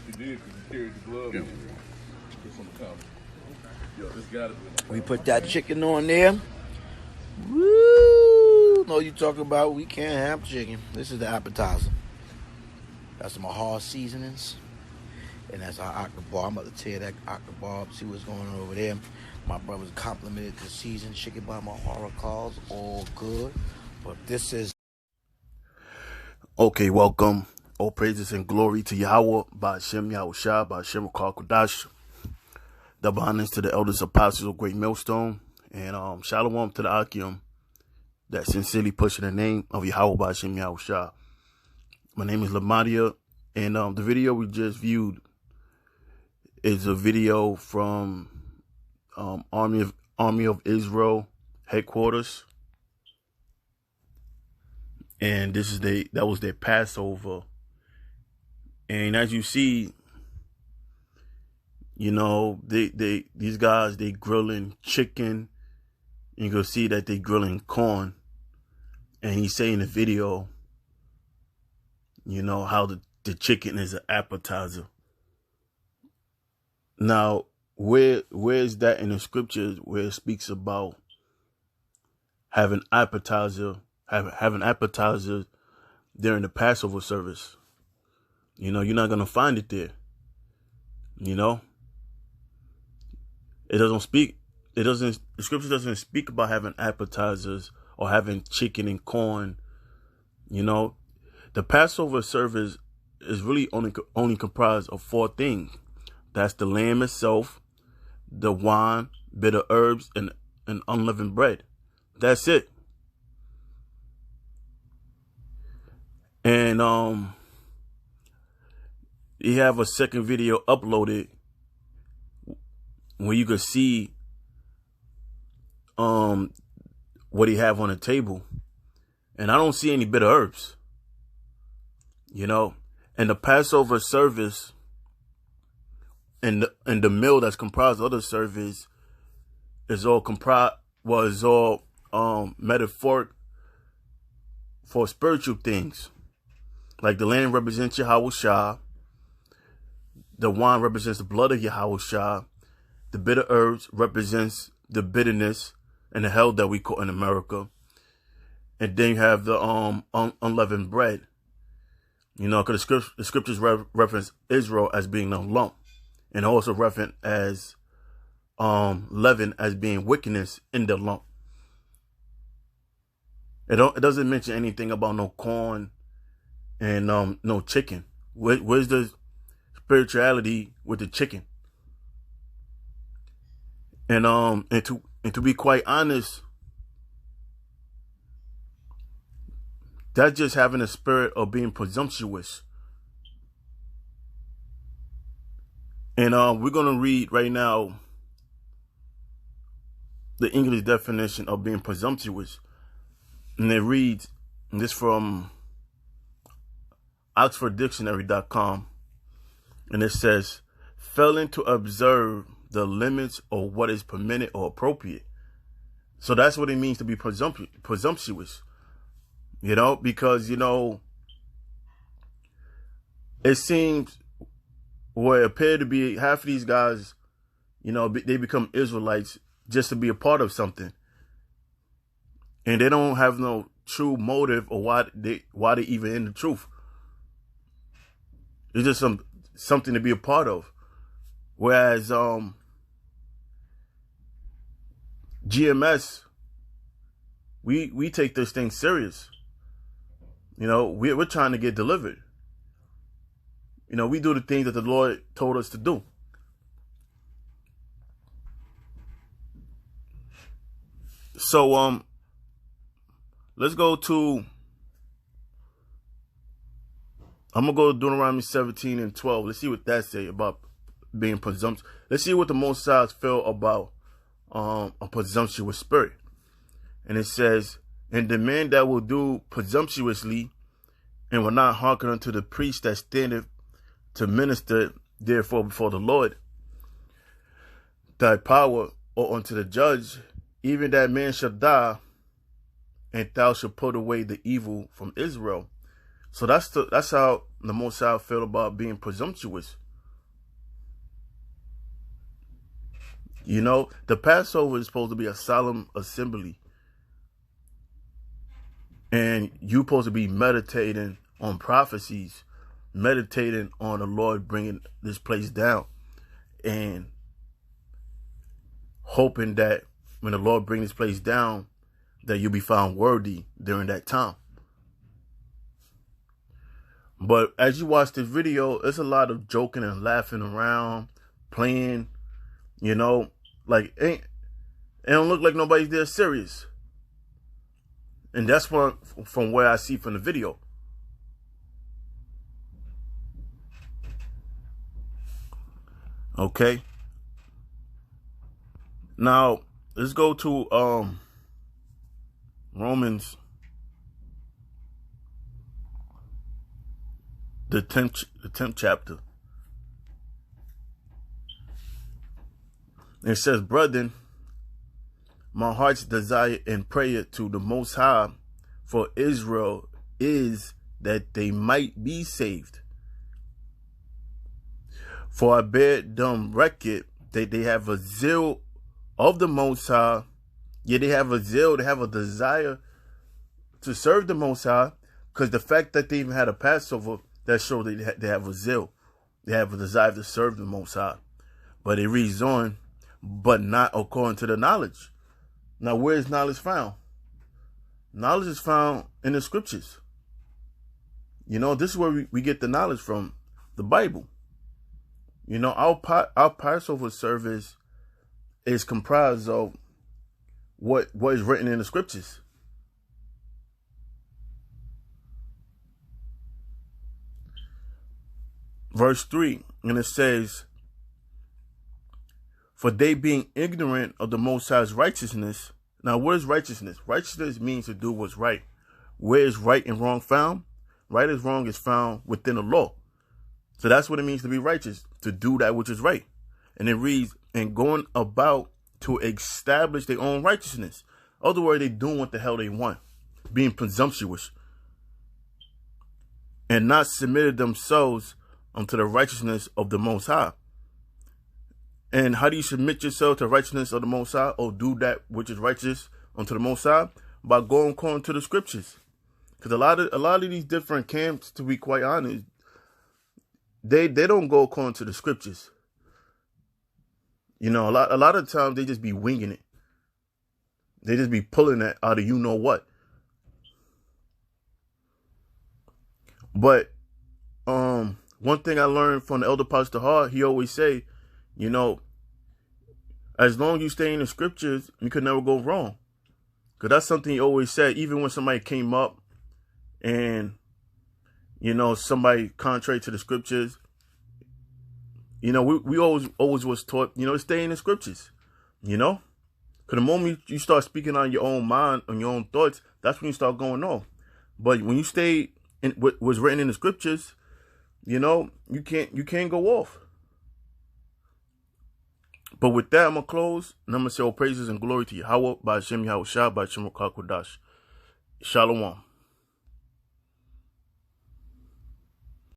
You did because you carried the glove in. It's on the counter. Yo, this gotta be. We put that chicken on there. Woo! No, you talking about we can't have chicken. This is the appetizer. That's my hard seasonings. And that's our octobar. I'm about to tear that octobar up, see what's going on over there. My brothers complimented the seasoned chicken by my horror calls. All good. But this is... Okay, welcome. All praises and glory to Yahweh, Ba'ashem Yahushua, Ba'ashem Kodash. Double honors to the elders apostles of Great Millstone. And shalom to the Akim that sincerely pushing the name of Yahweh, Ba'ashem Yahushua. My name is Lamadia, and the video we just viewed is a video from Army of Israel headquarters. And that was their Passover. And as you see, you know, these guys, they grilling chicken. You can see that they grilling corn. And he's saying in the video, you know, how the chicken is an appetizer. Now, where is that in the scriptures where it speaks about having appetizer during the Passover service? You know, you're not going to find it there. You know, the scripture doesn't speak about having appetizers or having chicken and corn. You know, the Passover service is really only comprised of 4 things. That's the lamb itself, the wine, bitter herbs, and unleavened bread. That's it. And you have a second video uploaded where you can see what he have on the table. And I don't see any bitter herbs. You know, and the Passover service and the meal that's comprised of the service is all metaphoric for spiritual things. Like the lamb represents Yahushua, the wine represents the blood of Yahushua, the bitter herbs represents the bitterness and the hell that we call in America, and then you have the unleavened bread. You know, because the scriptures reference Israel as being a lump, and also reference as leaven as being wickedness in the lump. It doesn't mention anything about no corn and no chicken. Where's the spirituality with the chicken? And to be quite honest, that's just having a spirit of being presumptuous. And we're gonna read right now the English definition of being presumptuous. And it reads, and this from OxfordDictionary.com, and it says, failing to observe the limits of what is permitted or appropriate. So that's what it means to be presumptuous. You know, because, you know, it seems where it appeared to be half of these guys, you know, they become Israelites just to be a part of something. And they don't have no true motive or why they even in the truth. It's just something to be a part of. Whereas GMS, we take this thing serious. You know, we're trying to get delivered. You know, we do the things that the Lord told us to do. So let's go to, I'm going to go to Deuteronomy 17 and 12. Let's see what that say about being presumptuous. Let's see what the Most High feel about a presumptuous spirit. And it says, and the man that will do presumptuously and will not hearken unto the priest that standeth to minister therefore before the Lord, thy power, or unto the judge, even that man shall die, and thou shalt put away the evil from Israel. So that's how the Most High feel about being presumptuous. You know, the Passover is supposed to be a solemn assembly. And you're supposed to be meditating on prophecies, meditating on the Lord bringing this place down, and hoping that when the Lord brings this place down, that you'll be found worthy during that time. But as you watch this video, there's a lot of joking and laughing around, playing, you know, like it don't look like nobody's there serious. And that's from where I see from the video. Okay. Now, let's go to Romans, the 10th chapter. It says, brethren, my heart's desire and prayer to the Most High for Israel is that they might be saved. For I bear them record that they have a zeal of the Most High. Yeah, they have a zeal, they have a desire to serve the Most High, because the fact that they even had a Passover, that shows they have a zeal. They have a desire to serve the Most High. But it reads on, but not according to the knowledge. Now, where is knowledge found? Knowledge is found in the scriptures. You know, this is where we get the knowledge from, the Bible. You know, our Passover service is comprised of what is written in the scriptures. Verse 3, and it says, for they being ignorant of the Most High's righteousness. Now, what is righteousness? Righteousness means to do what's right. Where is right and wrong found? Right and wrong is found within the law. So that's what it means to be righteous, to do that which is right. And it reads, and going about to establish their own righteousness. Other words, they doing what the hell they want, being presumptuous, and not submitted themselves unto the righteousness of the Most High. And how do you submit yourself to the righteousness of the Most High, or do that which is righteous unto the Most High? By going according to the scriptures. Because a lot of these different camps, to be quite honest, they don't go according to the scriptures. You know, a lot of times they just be winging it. They just be pulling that out of you know what. But one thing I learned from the elder Pastor Hart, he always say, you know, as long as you stay in the scriptures, you could never go wrong. Because that's something he always said, even when somebody came up and, you know, somebody contrary to the scriptures, you know, we always was taught, you know, to stay in the scriptures, you know. Because the moment you start speaking on your own mind, on your own thoughts, that's when you start going off. But when you stay in what was written in the scriptures, you know, you can't go off. But with that, I'm going to close, and I'm going to say all praises and glory to Yahweh, by Hashem Yahweh Shah, by Hashem Rakakwadash. Shalom.